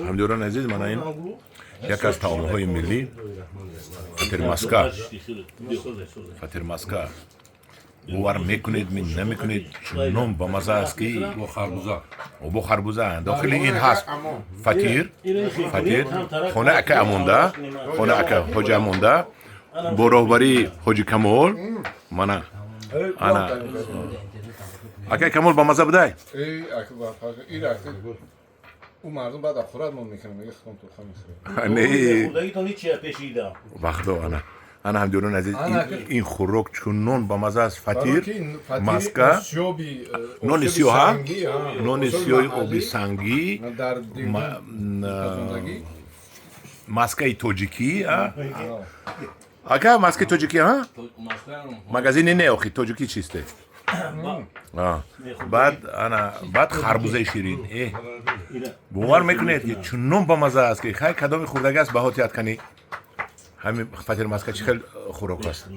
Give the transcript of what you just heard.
همدوران عزیز، من این یک از طعامه‌های ملی فاتیرماسکا باور میکنید می نمیکنید چنان با مزه است که با خربوزه داخل این هست فطیر خانه اکه امونده خانه اکه حاج امونده با راهبری حاج کمال انا اکه کمال با مزه بده اون مردم بعد خورد مون میکنه میگه خودم تو خام نه خودایی تو نیچه پیشیده وقتا انا همدوران عزیز این خوراک چونون با مزه است فاتیرماسکا نون سیاه نون سیاه آبی سنگی ماسکای توجیکی اگه ماسکای توجیکی ها مغازین نه آخی توجیکی چیسته بعد خربوزه شیرین باور میکنید که چونون با مزه است که خیلی کدام خوردگی است بهات یاد کنی همین فاتیرماسکا چه خیلی خوراک است